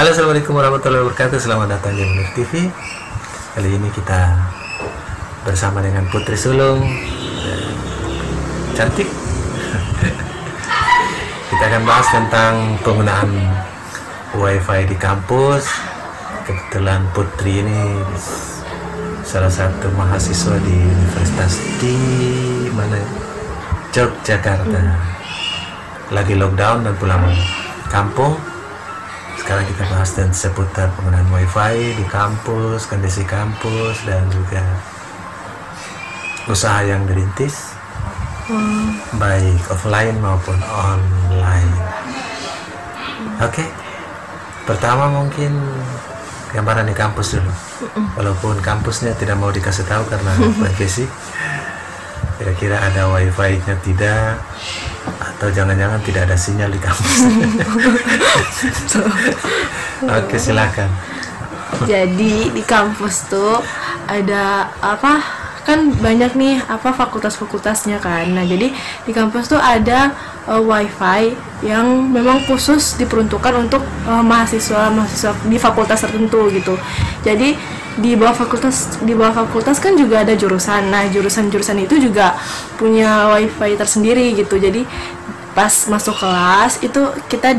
Halo, assalamualaikum warahmatullahi wabarakatuh. Selamat datang di Munir TV. Kali ini kita bersama dengan Putri Sulung cantik. Kita akan bahas tentang penggunaan WiFi di kampus. Kebetulan Putri ini salah satu mahasiswa di Universitas di mana? Yogyakarta. Lagi lockdown dan pulang kampung. Sekarang kita bahas dan seputar penggunaan WiFi di kampus, kondisi kampus, dan juga usaha yang dirintis, baik offline maupun online. Oke, pertama mungkin gambaran di kampus dulu. Walaupun kampusnya tidak mau dikasih tahu karena privasi. Kira-kira ada WiFi-nya tidak, atau jangan-jangan tidak ada sinyal di kampus. Oke, silakan. Jadi di kampus tuh ada apa? Kan banyak nih fakultas-fakultasnya kan. Nah, jadi di kampus tuh ada WiFi yang memang khusus diperuntukkan untuk mahasiswa di fakultas tertentu gitu. Jadi di bawah fakultas kan juga ada jurusan. Nah, jurusan itu juga punya WiFi tersendiri gitu. Jadi pas masuk kelas itu kita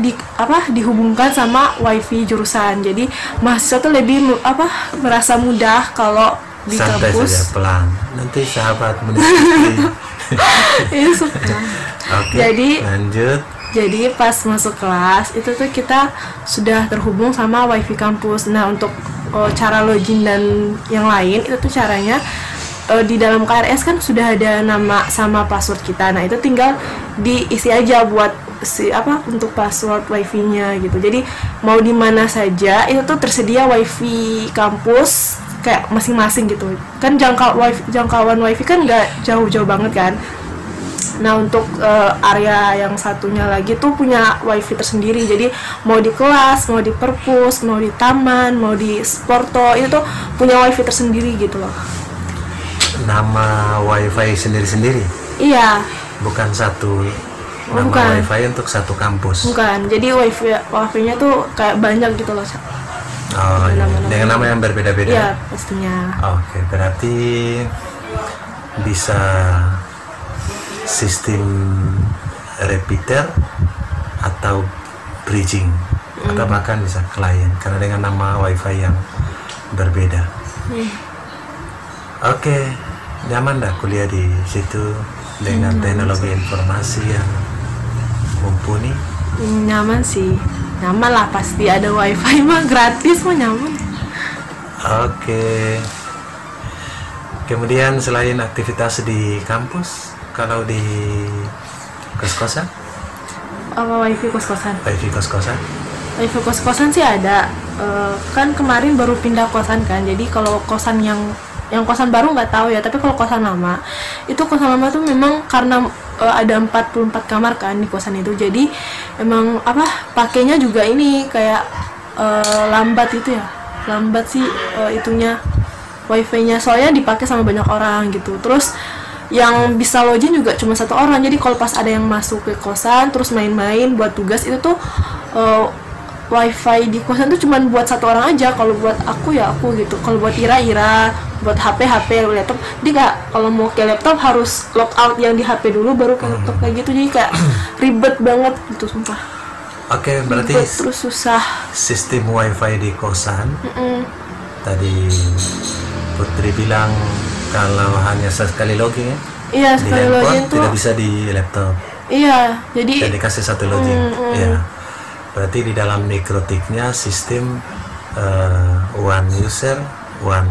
dihubungkan sama WiFi jurusan. Jadi mahasiswa tuh lebih merasa mudah kalau di santai kampus. Saja, pelan. Nanti sahabat mengerti. Ini suka. Oke, Jadi lanjut. Jadi pas masuk kelas itu tuh kita sudah terhubung sama WiFi kampus. Nah, untuk cara login dan yang lain itu tuh caranya di dalam KRS kan sudah ada nama sama password kita. Nah, itu tinggal diisi aja buat untuk password WiFi-nya gitu. Jadi mau di mana saja itu tuh tersedia WiFi kampus kayak masing-masing gitu. Kan jangkauan WiFi kan nggak jauh-jauh banget kan. Nah, untuk area yang satunya lagi tuh punya WiFi tersendiri. Jadi mau di kelas, mau di perpus, mau di taman, mau di sporto, itu tuh punya WiFi tersendiri gitu loh. Nama WiFi sendiri-sendiri? Iya. Bukan satu nama Bukan. WiFi untuk satu kampus? Bukan. Jadi WiFi-nya tuh kayak banyak gitu loh. Oh, iya. Dengan nama yang berbeda-beda? Iya, pastinya. Oke, berarti bisa sistem repeater atau bridging atau bahkan bisa klien karena dengan nama WiFi yang berbeda. Oke, nyaman dah kuliah di situ dengan teknologi informasi yang mumpuni? Nyaman sih, nyaman lah, pasti ada WiFi mah gratis mah nyaman. Oke. Kemudian selain aktivitas di kampus, kalau di kos-kosan? Apa WiFi kos-kosan? WiFi kos-kosan? WiFi kos-kosan sih ada. Kan kemarin baru pindah kosan kan. Jadi kalau kosan yang kosan baru nggak tahu ya. Tapi kalau kosan lama, itu kosan lama tuh memang karena ada 44 kamar kan di kosan itu. Jadi emang pakainya juga ini kayak lambat itu ya. Lambat sih itunya WiFi-nya, soalnya dipakai sama banyak orang gitu. Terus yang bisa login juga cuma satu orang. Jadi kalau pas ada yang masuk ke kosan terus main-main buat tugas itu tuh WiFi di kosan tuh cuma buat satu orang aja. Kalau buat aku ya aku gitu. Kalau buat Ira, buat HP, laptop, dia nggak. Kalau mau ke laptop harus logout yang di HP dulu baru ke laptop kayak gitu. Jadi kayak ribet banget gitu, sumpah. Oke, berarti Ribet, terus susah. sistem WiFi di kosan. Tadi Putri bilang kalau hanya sekali login ya? Iya, Di sekali handphone login tuh. tidak bisa di laptop. Iya, jadi Dan dikasih satu login. Ya. Berarti di dalam mikrotiknya sistem one user, one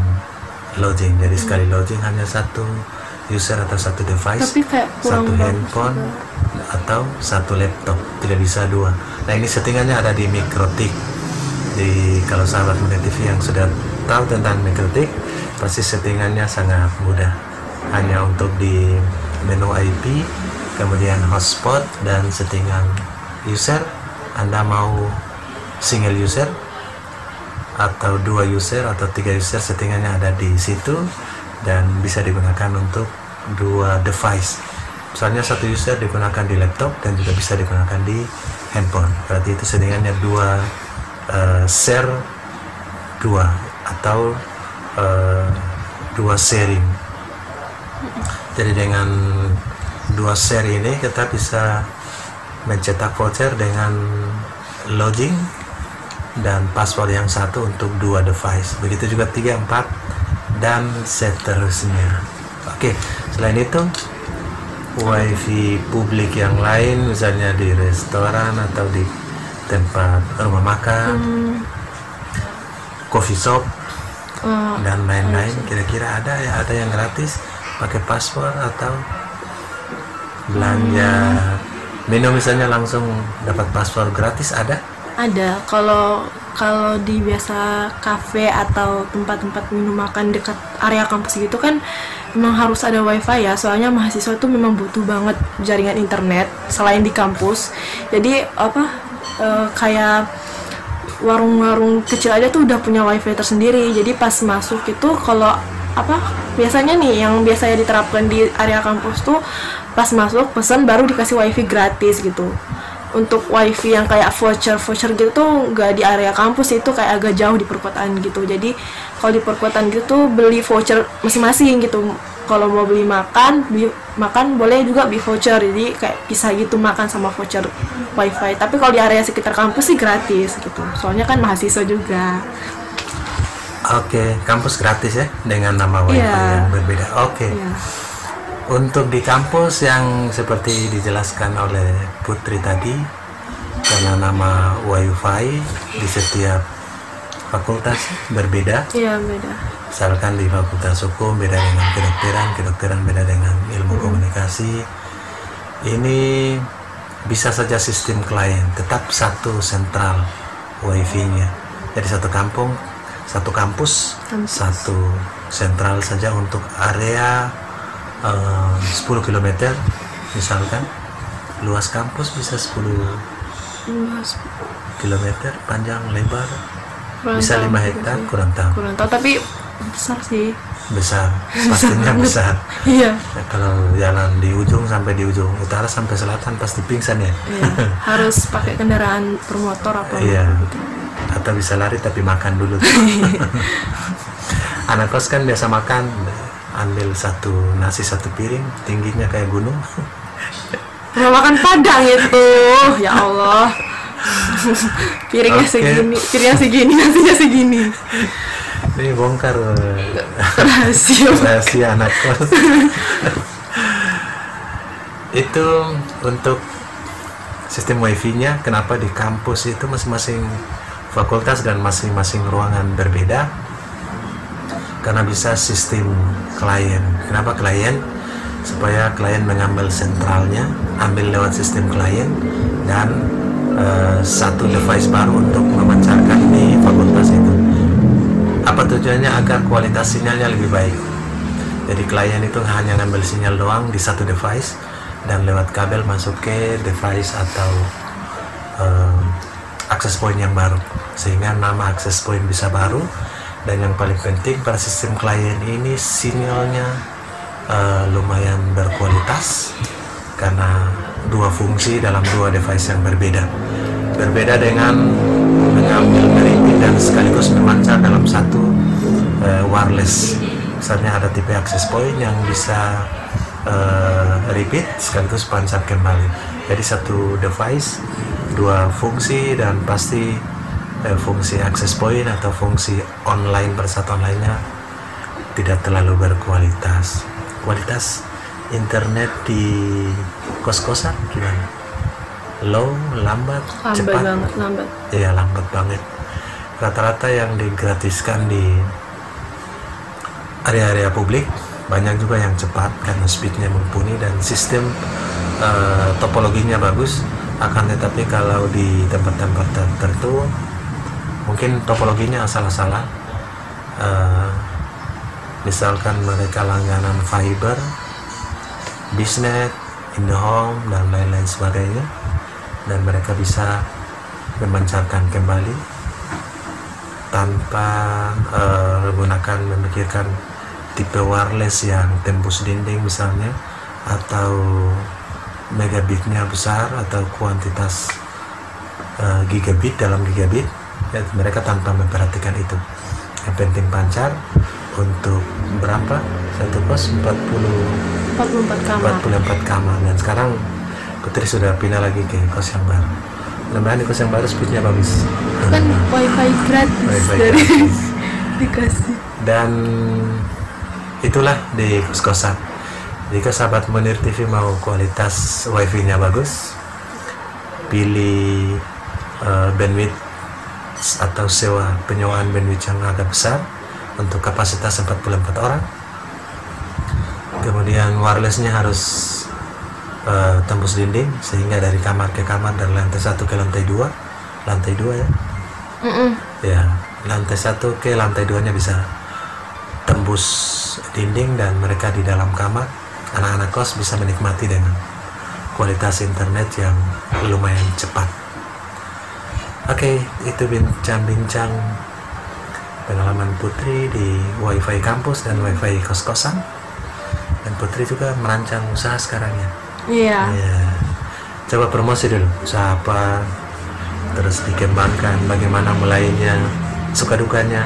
login. Jadi sekali login hanya satu user atau satu device, tapi kayak kurang satu bagus handphone juga. atau satu laptop, tidak bisa dua. Nah, ini settingannya ada di mikrotik. Kalau sahabat Munir TV yang sudah tahu tentang mikrotik, pasti settingannya sangat mudah. Hanya untuk di menu IP, kemudian hotspot dan settingan user. Anda mau single user atau dua user atau tiga user, settingannya ada di situ dan bisa digunakan untuk dua device. Misalnya satu user digunakan di laptop dan juga bisa digunakan di handphone. Berarti itu settingannya dua share dua atau dua sharing. Jadi dengan dua share ini kita bisa mencetak voucher dengan login dan password yang satu untuk dua device. Begitu juga 3, 4 dan seterusnya. Oke, selain itu wifi publik yang lain, misalnya di restoran atau di tempat rumah makan, coffee shop dan lain-lain, kira-kira ada yang gratis pakai password atau belanja minum misalnya langsung dapat password gratis, ada kalau di biasa kafe atau tempat-tempat minum makan dekat area kampus gitu kan memang harus ada wifi ya, soalnya mahasiswa tuh memang butuh banget jaringan internet selain di kampus. Jadi kayak warung-warung kecil aja tuh udah punya wifi tersendiri. Jadi pas masuk itu kalau biasanya nih yang biasanya diterapkan di area kampus tuh pas masuk pesan baru dikasih wifi gratis gitu. Untuk wifi yang kayak voucher gitu tuh nggak di area kampus, itu kayak agak jauh di perkotaan gitu. Jadi kalau di perkotaan gitu tuh beli voucher masing-masing gitu. Kalau mau beli makan boleh juga beli voucher, jadi kayak bisa gitu makan sama voucher wifi. Tapi kalau di area sekitar kampus sih gratis gitu, soalnya kan mahasiswa juga. Oke, kampus gratis ya dengan nama wifi yang berbeda. Oke. Untuk di kampus yang seperti dijelaskan oleh Putri tadi, karena nama wifi di setiap fakultas berbeda. Iya, beda. Misalkan di fakultas hukum beda dengan kedokteran beda dengan ilmu komunikasi. Ini bisa saja sistem klien, tetap satu sentral wifi-nya. Jadi satu kampus, satu sentral saja untuk area 10 km misalkan. Luas kampus bisa 10 km, panjang lebar bisa 5 hektar, kurang tahu tapi besar sih. Pastinya besar. Iya. Ya, kalau jalan di ujung sampai di ujung utara sampai selatan pasti pingsan ya. Iya. Harus pakai kendaraan bermotor iya. Gitu. Atau bisa lari tapi makan dulu. Anak kos kan biasa makan, ambil nasi satu piring, tingginya kayak gunung. Mau makan Padang itu, ya Allah. Piringnya segini, nasinya segini. Ini bongkar rahasia anak kos. Itu untuk sistem wifi-nya. Kenapa di kampus itu masing-masing fakultas dan masing-masing ruangan berbeda? Karena bisa sistem klien. Kenapa klien? Supaya klien mengambil sentralnya, ambil lewat sistem klien, dan satu device baru untuk memancarkan di fakultas itu. Apa tujuannya? Agar kualitas sinyalnya lebih baik. Jadi klien itu hanya ngambil sinyal doang di satu device dan lewat kabel masuk ke device atau access point yang baru, sehingga nama access point bisa baru. Dan yang paling penting pada sistem klien ini sinyalnya lumayan berkualitas karena dua fungsi dalam dua device yang berbeda dengan mengambil, meripit dan sekaligus memancar dalam satu wireless. Misalnya ada tipe access point yang bisa repeat sekaligus pancar kembali. Jadi satu device dua fungsi, dan pasti fungsi access point atau fungsi online persatuan lainnya tidak terlalu berkualitas. Kualitas internet di kos-kosan gimana? Low, lambat, cepat? Lambat. Iya, lambat banget. Rata-rata yang digratiskan di area-area publik banyak juga yang cepat karena speednya mumpuni dan sistem topologinya bagus. Akan tetapi kalau di tempat-tempat tertentu mungkin topologinya asal-asalan. Misalkan mereka langganan fiber, bisnet, IndoHome dan lain-lain sebagainya, dan mereka bisa memancarkan kembali tanpa memikirkan tipe wireless yang tembus dinding misalnya, atau megabitnya besar atau kuantitas gigabit dalam gigabit, ya, mereka tanpa memperhatikan itu. Yang penting pancar. Untuk berapa satu kos? 44 kamar. 44 kamar. Dan sekarang Putri sudah pindah lagi ke kos yang baru. Mudah-mudahan di kos yang baru speednya bagus. Kan wifi gratis Wifi dari gratis. dikasih. Dan itulah di kos-kosan. Jika sahabat Munir TV mau kualitas wifi-nya bagus, pilih bandwidth atau sewa penyewaan bandwidth yang agak besar untuk kapasitas 44 orang. Kemudian wirelessnya harus tembus dinding, sehingga dari kamar ke kamar, dari lantai 1 ke lantai 2, lantai 2 ya. Ya, lantai 1 ke lantai 2 nya bisa tembus dinding, dan mereka di dalam kamar, anak-anak kos bisa menikmati dengan kualitas internet yang lumayan cepat. Oke, itu bincang-bincang pengalaman Putri di wifi kampus dan wifi kos-kosan. Dan Putri juga merancang usaha sekarang ya. Iya. Ya. Coba promosi dulu usaha apa, terus dikembangkan, bagaimana mulainya, suka dukanya.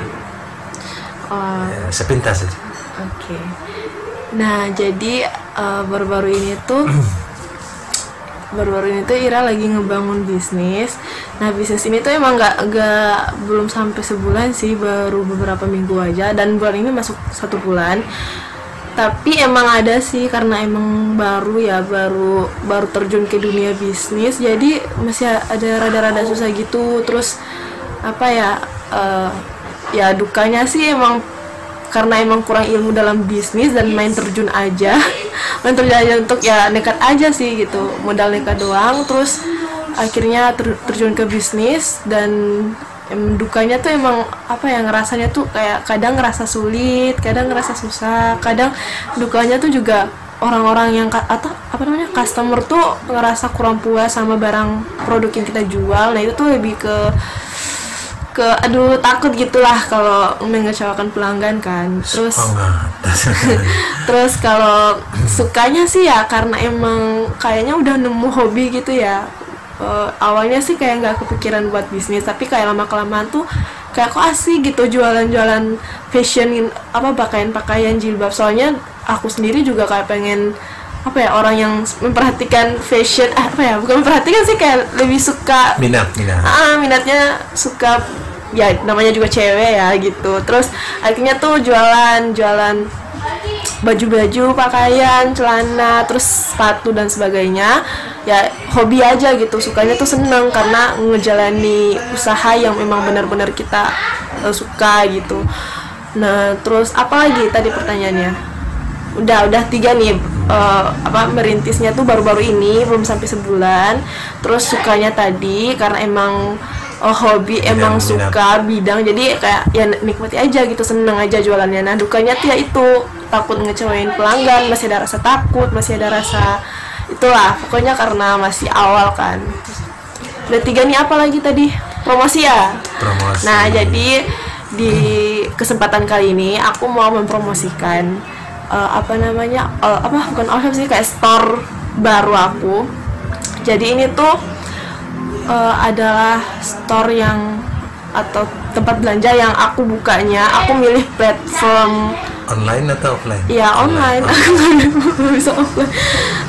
Ya, sepintas saja. Oke. Nah, jadi baru-baru ini tuh Ira lagi ngebangun bisnis. Nah, bisnis ini tuh emang belum sampai sebulan sih, baru beberapa minggu aja, dan bulan ini masuk 1 bulan. Tapi emang ada sih, karena emang baru terjun ke dunia bisnis, jadi masih ada rada-rada susah gitu. Terus apa ya, ya dukanya sih emang karena emang kurang ilmu dalam bisnis dan main terjun aja untuk ya nekat aja sih gitu, modal nekat doang. Terus akhirnya terjun ke bisnis, dan dukanya tuh emang apa ya, ngerasanya tuh kayak kadang ngerasa sulit, kadang ngerasa susah, kadang dukanya tuh juga orang-orang yang atau apa namanya, customer tuh ngerasa kurang puas sama barang produk yang kita jual. Nah, itu tuh lebih ke aduh, takut gitulah kalau mengecewakan pelanggan kan. Terus kalau sukanya sih ya karena emang kayaknya udah nemu hobi gitu ya. Awalnya sih kayak nggak kepikiran buat bisnis, tapi kayak lama-kelamaan tuh kayak kok asik gitu jualan-jualan fashion, pakaian-pakaian jilbab. Soalnya aku sendiri juga kayak pengen orang yang memperhatikan fashion, bukan memperhatikan sih, kayak lebih suka minatnya suka, ya namanya juga cewek ya gitu. Terus akhirnya tuh jualan baju-baju, pakaian, celana, terus sepatu dan sebagainya. Ya hobi aja gitu, sukanya tuh seneng karena ngejalani usaha yang memang benar-benar kita suka gitu. Nah, terus apa lagi tadi pertanyaannya? Udah 3 nih. Merintisnya tuh baru-baru ini, belum sampai sebulan. Terus sukanya tadi karena emang hobi, emang suka bidang, jadi kayak ya nikmati aja gitu, seneng aja jualannya. Nah, dukanya tuh ya itu, takut ngecewain pelanggan, masih ada rasa takut, masih ada rasa itulah, pokoknya karena masih awal kan. Udah 3 nih, apa lagi tadi? Promosi ya? Promosi. Nah, jadi di kesempatan kali ini aku mau mempromosikan bukan outshop sih, kayak store baru aku. Jadi ini tuh adalah store yang atau tempat belanja yang aku bukanya, aku milih platform online atau offline? Ya online. Aku nggak bisa offline.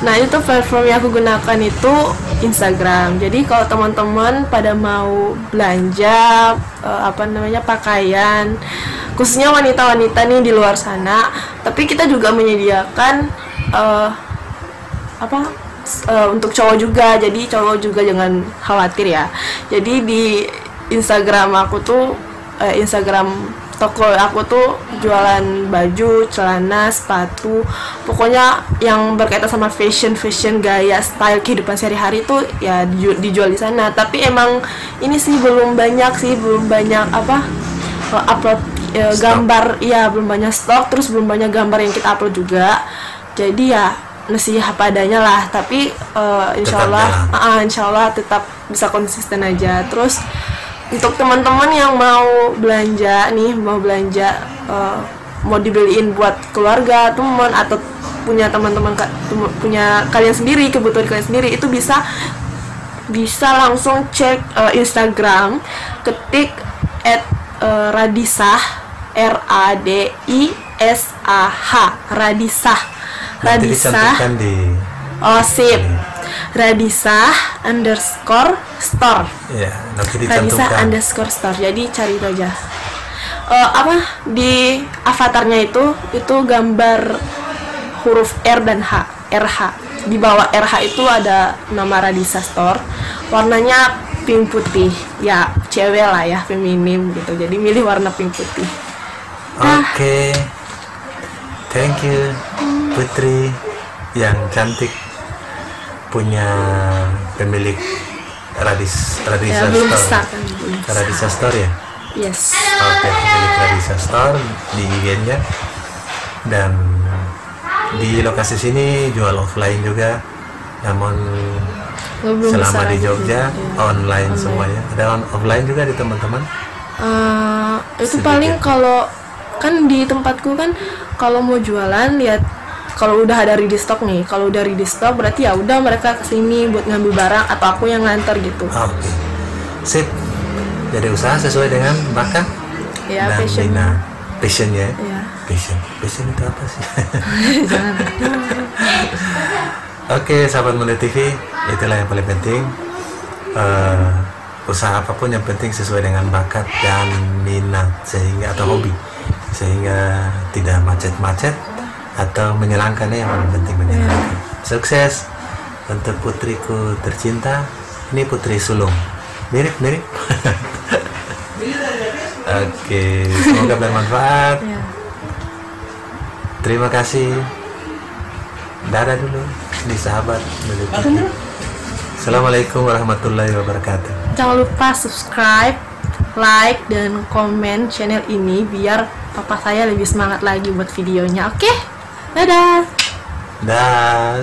Nah, itu platform yang aku gunakan itu Instagram. Jadi kalau teman-teman pada mau belanja pakaian, khususnya wanita-wanita nih di luar sana, tapi kita juga menyediakan untuk cowok juga. Jadi cowok juga jangan khawatir ya. Jadi di Instagram aku tuh Instagram toko aku tuh jualan baju, celana, sepatu, pokoknya yang berkaitan sama fashion, gaya, style, kehidupan sehari-hari tuh ya dijual di sana. Tapi emang ini sih belum banyak upload gambar, ya belum banyak stok, terus belum banyak gambar yang kita upload juga. Jadi ya masih apa adanya lah, tapi insyaallah tetap bisa konsisten aja. Terus untuk teman-teman yang mau belanja mau dibeliin buat keluarga, teman, atau punya punya kalian sendiri, kebutuhan kalian sendiri, itu bisa langsung cek Instagram, ketik @radisah RADISAH Radisah Nanti dicantumkan di oh sip Radisah _store ya, nanti Radisah dicantumkan. _store, jadi cari itu aja. Di avatarnya itu gambar huruf R dan H, RH. Di bawah RH itu ada nama Radisah Store, warnanya pink putih, ya cewek lah ya, feminim gitu, jadi milih warna pink putih. Oke. Thank you Putri yang cantik, punya pemilik Radisah Ya, belum Store. besar kan, belum besar. Radisah Store ya. Yes. Oke, pemilik Radisah Store di IG-nya. Dan di lokasi sini jual offline juga, namun Belum selama besar di aja Jogja sih, iya. online semuanya. Ada offline juga di teman-teman. Itu Sedikit. paling kalau kan di tempatku kan kalau mau jualan lihat kalau udah ada ready stock nih, kalau udah ready stock berarti ya udah mereka kesini buat ngambil barang atau aku yang nganter gitu. Oke. Sip. Jadi usaha sesuai dengan bakat Ya, dan passion. passionnya. Ya. Passion itu apa sih? Jangan. Oke, sahabat Muda TV, itulah yang paling penting. Usaha apapun yang penting sesuai dengan bakat dan minat, sehingga atau hobi, sehingga tidak macet-macet atau menyenangkan, yang paling penting menyenangkan. Sukses untuk putriku tercinta. Ini Putri Sulung, mirip-mirip. Oke, semoga bermanfaat. Ya. Terima kasih. Dadah dulu di sahabat Muda TV. Assalamualaikum warahmatullahi wabarakatuh. Jangan lupa subscribe, like, dan komen channel ini biar papa saya lebih semangat lagi buat videonya. Oke? Dadah. Dah.